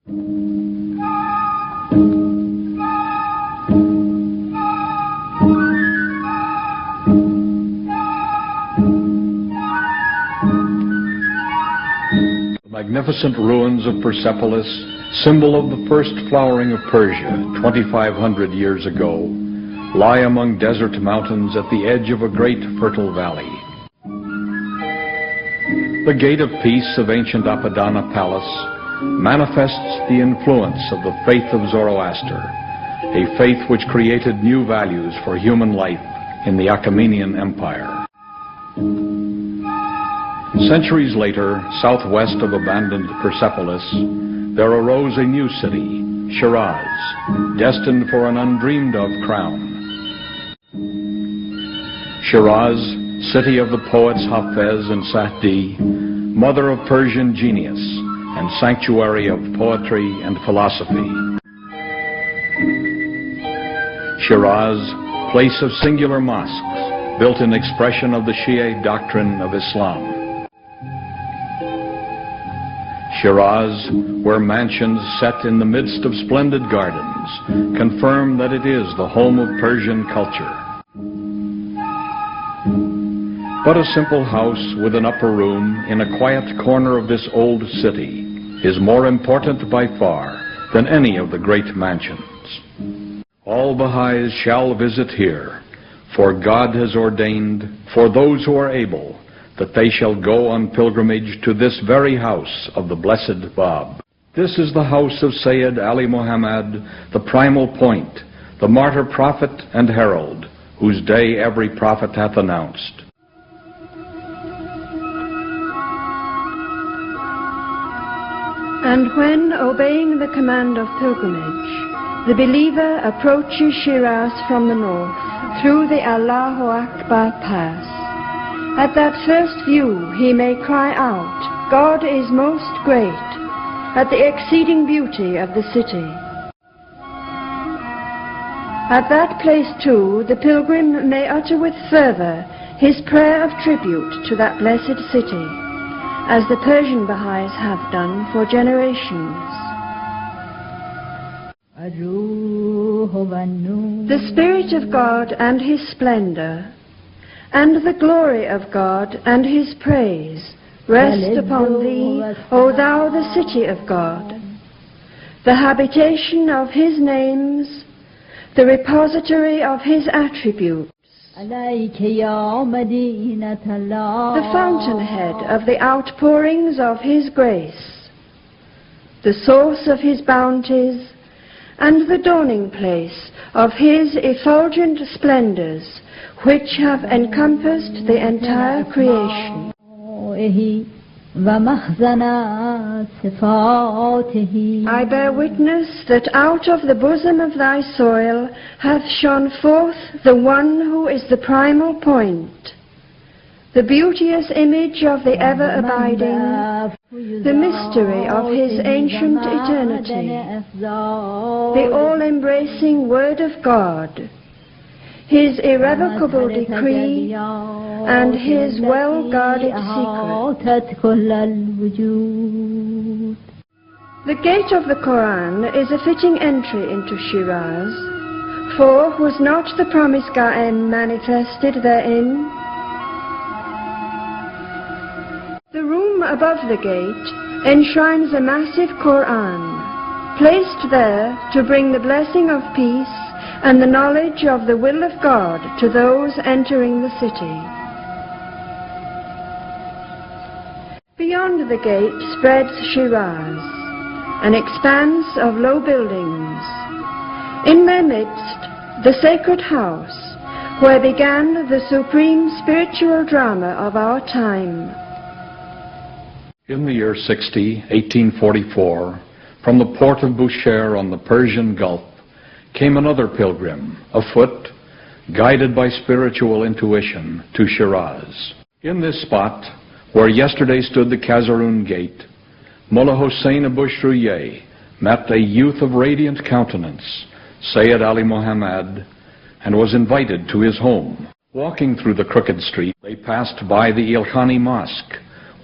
Magnificent ruins of Persepolis, symbol of the first flowering of Persia 2,500 years ago, lie among desert mountains at the edge of a great fertile valley. The Gate of Peace of ancient Apadana Palace manifests the influence of the faith of Zoroaster, a faith which created new values for human life in the Achaemenian Empire. Centuries later, southwest of abandoned Persepolis, there arose a new city, Shiraz, destined for an undreamed-of crown. Shiraz, city of the poets Hafez and Sa'di, mother of Persian genius and sanctuary of poetry and philosophy. Shiraz, place of singular mosques, built in expression of the Shia doctrine of Islam. Shiraz, where mansions set in the midst of splendid gardens confirm that it is the home of Persian culture. But a simple house with an upper room in a quiet corner of this old city is more important by far than any of the great mansions. All Baha'is shall visit here, for God has ordained, for those who are able, that they shall go on pilgrimage to this very house of the Blessed Bab. This is the house of Sayyid Ali Muhammad, the primal point, the martyr prophet and herald, whose day every prophet hath announced. And when, obeying the command of pilgrimage, the believer approaches Shiraz from the north through the Allahu Akbar pass, at that first view he may cry out, God is most great, at the exceeding beauty of the city. At that place too the pilgrim may utter with fervor his prayer of tribute to that blessed city, as the Persian Baha'is have done for generations. The Spirit of God and His splendor, and the glory of God and His praise rest upon thee, O thou the city of God, the habitation of His names, the repository of His attributes, the fountainhead of the outpourings of His grace, the source of His bounties, and the dawning place of His effulgent splendors, which have encompassed the entire creation. I bear witness that out of the bosom of thy soil hath shone forth the one who is the primal point, the beauteous image of the ever-abiding, the mystery of His ancient eternity, the all-embracing Word of God, His irrevocable decree, and His well-guarded secret. The gate of the Quran is a fitting entry into Shiraz, for was not the promised Ga'em manifested therein? The room above the gate enshrines a massive Quran, placed there to bring the blessing of peace and the knowledge of the will of God to those entering the city. Beyond the gate spreads Shiraz, an expanse of low buildings. In their midst, the sacred house, where began the supreme spiritual drama of our time. In the year 1844, from the port of Bushehr on the Persian Gulf, came another pilgrim, afoot, guided by spiritual intuition, to Shiraz. In this spot, where yesterday stood the Kazarun Gate, Mullah Hussein Mrs.Ruhiyyih met a youth of radiant countenance, Sayyid Ali Muhammad, and was invited to his home. Walking through the crooked street, they passed by the Ilkhani Mosque,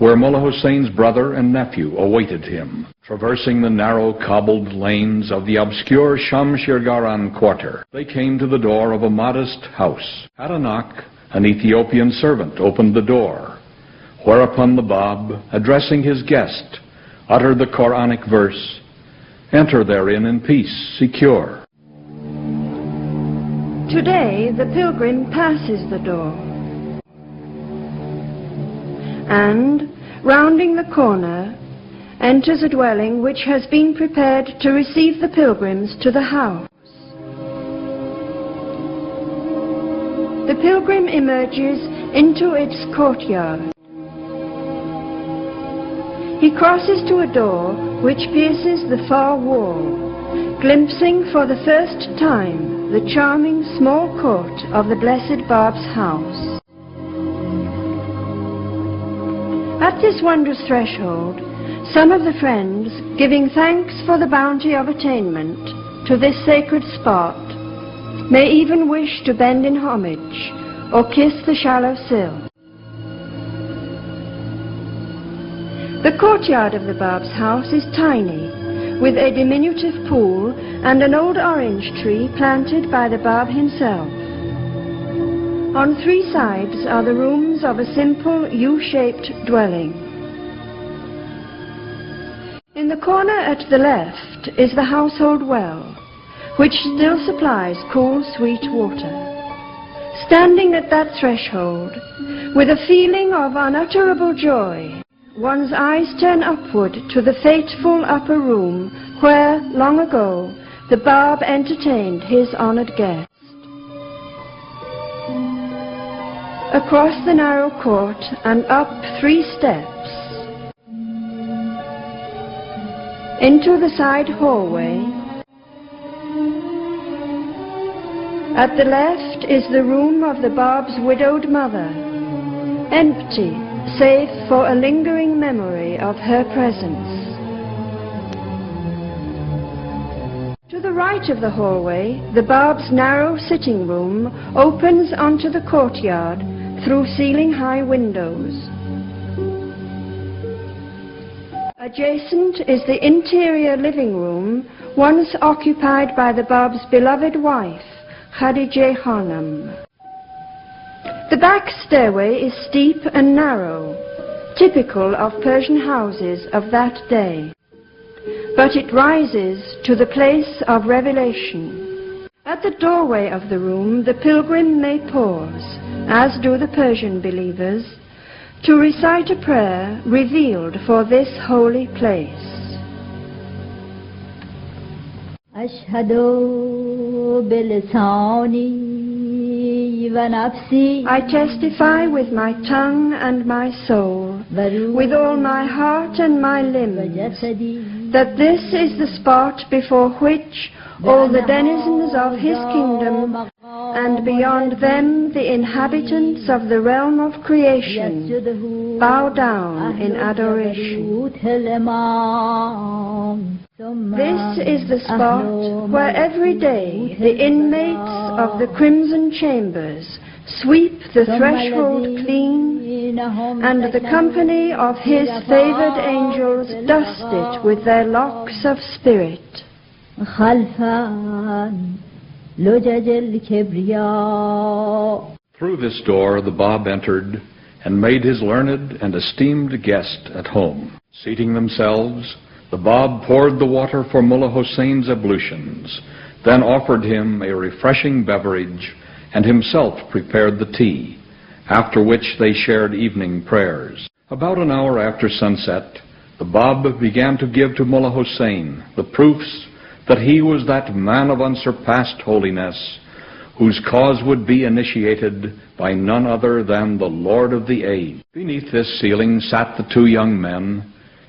where Mullah Hussein's brother and nephew awaited him. Traversing the narrow cobbled lanes of the obscure Shamshirgaran quarter, they came to the door of a modest house. At a knock, an Ethiopian servant opened the door, whereupon the Bab, addressing his guest, uttered the Quranic verse, "Enter therein in peace, secure." Today the pilgrim passes the door, and, rounding the corner, enters a dwelling which has been prepared to receive the pilgrims to the house. The pilgrim emerges into its courtyard. He crosses to a door which pierces the far wall, glimpsing for the first time the charming small court of the Blessed Bab's house. At this wondrous threshold, some of the friends, giving thanks for the bounty of attainment to this sacred spot, may even wish to bend in homage or kiss the shallow sill. The courtyard of the Bab's house is tiny, with a diminutive pool and an old orange tree planted by the Bab himself. On three sides are the rooms of a simple U-shaped dwelling. In the corner at the left is the household well, which still supplies cool, sweet water. Standing at that threshold, with a feeling of unutterable joy, one's eyes turn upward to the fateful upper room where, long ago, the Bab entertained his honored guest. Across the narrow court and up 3 steps, into the side hallway. At the left is the room of the Bab's widowed mother, empty save for a lingering memory of her presence. To the right of the hallway, the Bab's narrow sitting room opens onto the courtyard through ceiling-high windows. Adjacent is the interior living room, once occupied by the Bab's beloved wife, Khanum. The back stairway is steep and narrow, typical of Persian houses of that day, but it rises to the place of revelation. At the doorway of the room, the pilgrim may pause, as do the Persian believers, to recite a prayer revealed for this holy place. Ashhadu bilisani wa nafsi. I testify with my tongue and my soul, with all my heart and my limbs, that this is the spot before which all the denizens of his kingdom, and beyond them the inhabitants of the realm of creation, bow down in adoration. This is the spot where every day the inmates of the crimson chambers sweep the threshold clean, and the company of his favored angels dust it with their locks of spirit. Through this door the Bab entered and made his learned and esteemed guest at home. Seating themselves, the Bab poured the water for Mullah Hussein's ablutions, then offered him a refreshing beverage and himself prepared the tea, after which they shared evening prayers. About an hour after sunset, the Bab began to give to Mullah Hussein the proofs that he was that man of unsurpassed holiness, whose cause would be initiated by none other than the Lord of the age. Beneath this ceiling sat the 2 young men,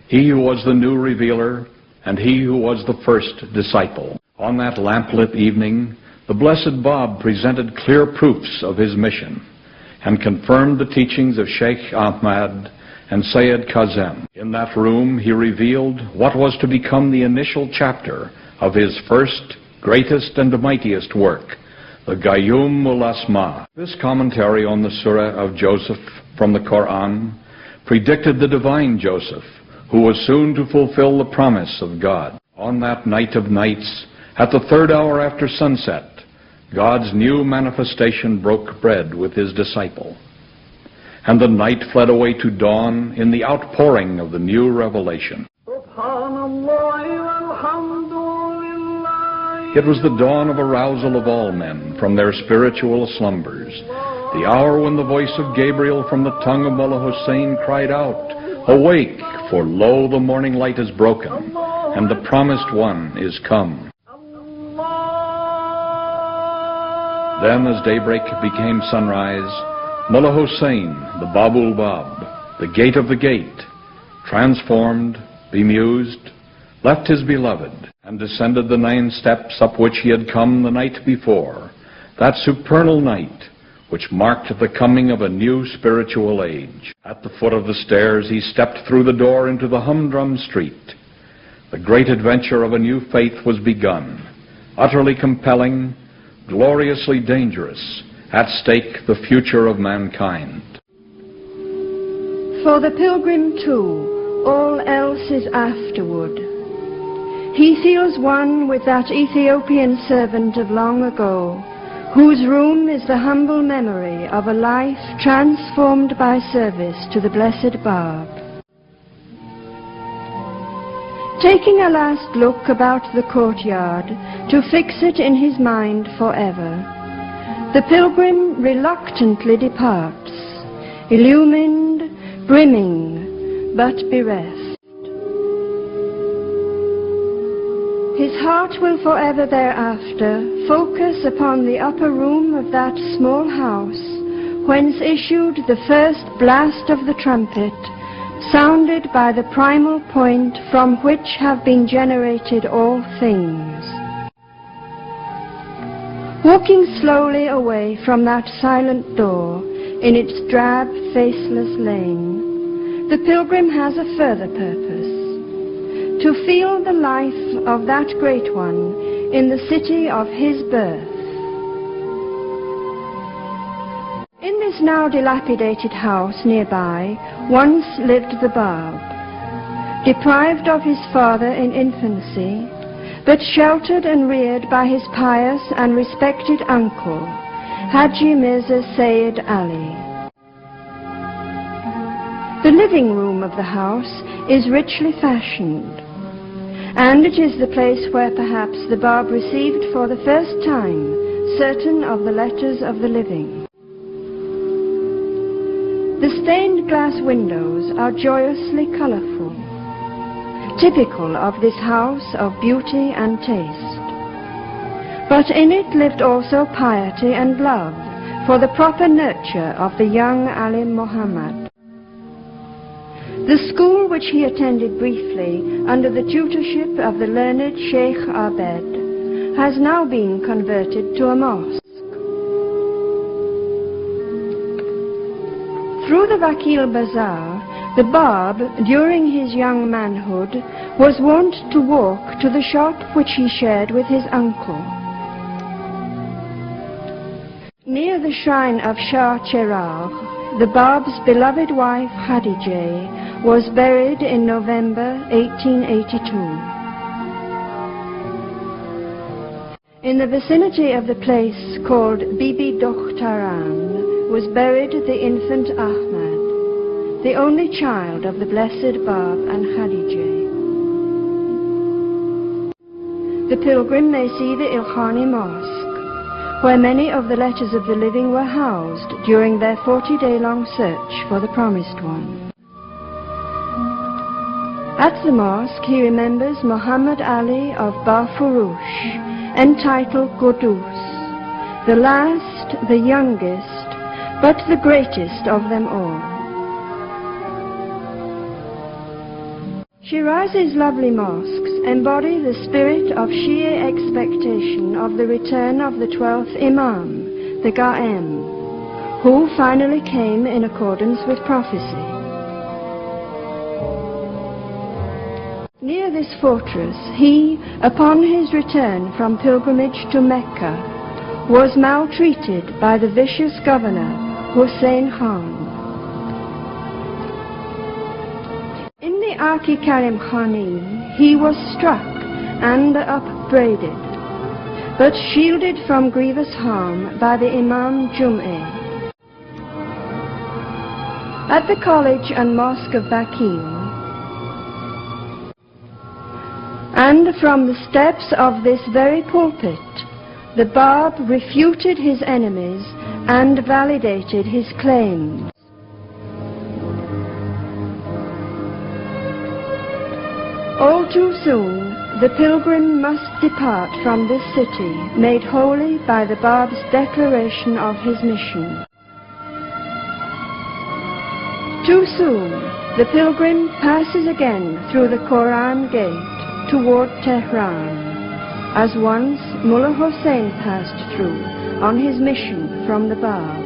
he who was the new revealer and he who was the first disciple. On that lamplit evening, the Blessed Bab presented clear proofs of his mission and confirmed the teachings of Sheikh Ahmad and Sayyid Kazem. In that room, he revealed what was to become the initial chapter of his first, greatest, and mightiest work, the Qayyum ul Asma. This commentary on the Surah of Joseph from the Quran predicted the divine Joseph, who was soon to fulfill the promise of God. On that night of nights, at the 3rd hour after sunset, God's new manifestation broke bread with his disciple. And the night fled away to dawn in the outpouring of the new revelation. It was the dawn of arousal of all men from their spiritual slumbers, the hour when the voice of Gabriel from the tongue of Mullah Hussein cried out, "Awake, for lo, the morning light is broken, and the promised one is come." Then, as daybreak became sunrise, Mullah Hussein, the Babul Bab, the gate of the gate, transformed, bemused, left his beloved, and descended the 9 steps up which he had come the night before, that supernal night which marked the coming of a new spiritual age. At the foot of the stairs he stepped through the door into the humdrum street. The great adventure of a new faith was begun, utterly compelling, gloriously dangerous, at stake the future of mankind. For the pilgrim too, all else is afterward. He feels one with that Ethiopian servant of long ago, whose room is the humble memory of a life transformed by service to the Blessed Bab. Taking a last look about the courtyard to fix it in his mind forever, the pilgrim reluctantly departs, illumined, brimming, but bereft. His heart will forever thereafter focus upon the upper room of that small house, whence issued the first blast of the trumpet, sounded by the primal point from which have been generated all things. Walking slowly away from that silent door in its drab, faceless lane, the pilgrim has a further purpose: to feel the life of that great one in the city of his birth. In this now dilapidated house nearby once lived the Bab, deprived of his father in infancy, but sheltered and reared by his pious and respected uncle, Haji Mirza Sayyid Ali. The living room of the house is richly fashioned, and it is the place where perhaps the Bab received for the first time certain of the letters of the living. The stained glass windows are joyously colourful, typical of this house of beauty and taste. But in it lived also piety and love for the proper nurture of the young Alim Muhammad. The school which he attended briefly under the tutorship of the learned Sheikh Abed has now been converted to a mosque. Through the Vakil Bazaar, the Bab, during his young manhood, was wont to walk to the shop which he shared with his uncle. Near the shrine of Shah Cheragh, the Bab's beloved wife Khadijah was buried in November 1882. In the vicinity of the place called Bibi Dokhtaran was buried the infant Ahmad, the only child of the Blessed Bab and Khadijah. The pilgrim may see the Ilkhani Mosque, where many of the letters of the living were housed during their 40-day-long search for the Promised One. At the mosque he remembers Muhammad Ali of Bafurush, entitled Qudus, the last, the youngest, but the greatest of them all. Shiraz's lovely mosques embody the spirit of Shia expectation of the return of the 12th Imam, the Ga'em, who finally came in accordance with prophecy. Near this fortress he, upon his return from pilgrimage to Mecca, was maltreated by the vicious governor Hussein Khan. Aki Karim Khani, he was struck and upbraided, but shielded from grievous harm by the Imam Jum'eh. At the college and mosque of Bakil, and from the steps of this very pulpit, the Bab refuted his enemies and validated his claims. All too soon, the pilgrim must depart from this city, made holy by the Bab's declaration of his mission. Too soon, the pilgrim passes again through the Quran gate toward Tehran, as once Mullah Hossein passed through on his mission from the Bab.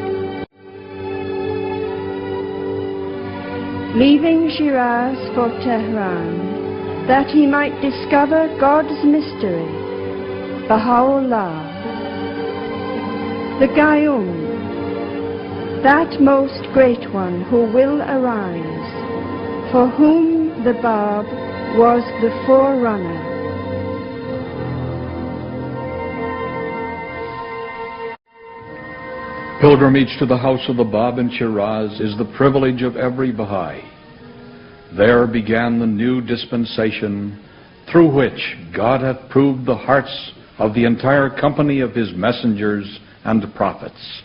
Leaving Shiraz for Tehran, that he might discover God's mystery, Baha'u'llah, the Qayyum, that most great one who will arise, for whom the Bab was the forerunner. Pilgrimage to the house of the Bab in Shiraz is the privilege of every Baha'i. There began the new dispensation through which God hath proved the hearts of the entire company of his messengers and prophets.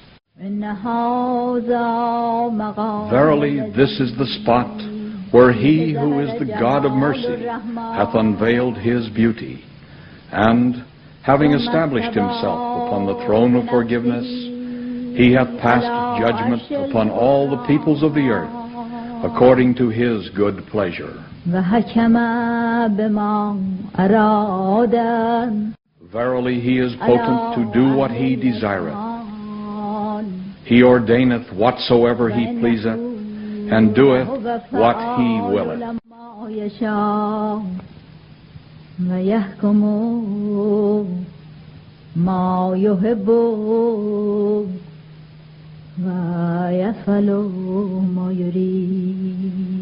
Verily, this is the spot where he who is the God of mercy hath unveiled his beauty, and, having established himself upon the throne of forgiveness, he hath passed judgment upon all the peoples of the earth, according to his good pleasure. Verily, he is potent to do what he desireth. He ordaineth whatsoever he pleaseth, and doeth what he willeth. وَيَفْعَلُ مَا يُرِيدُ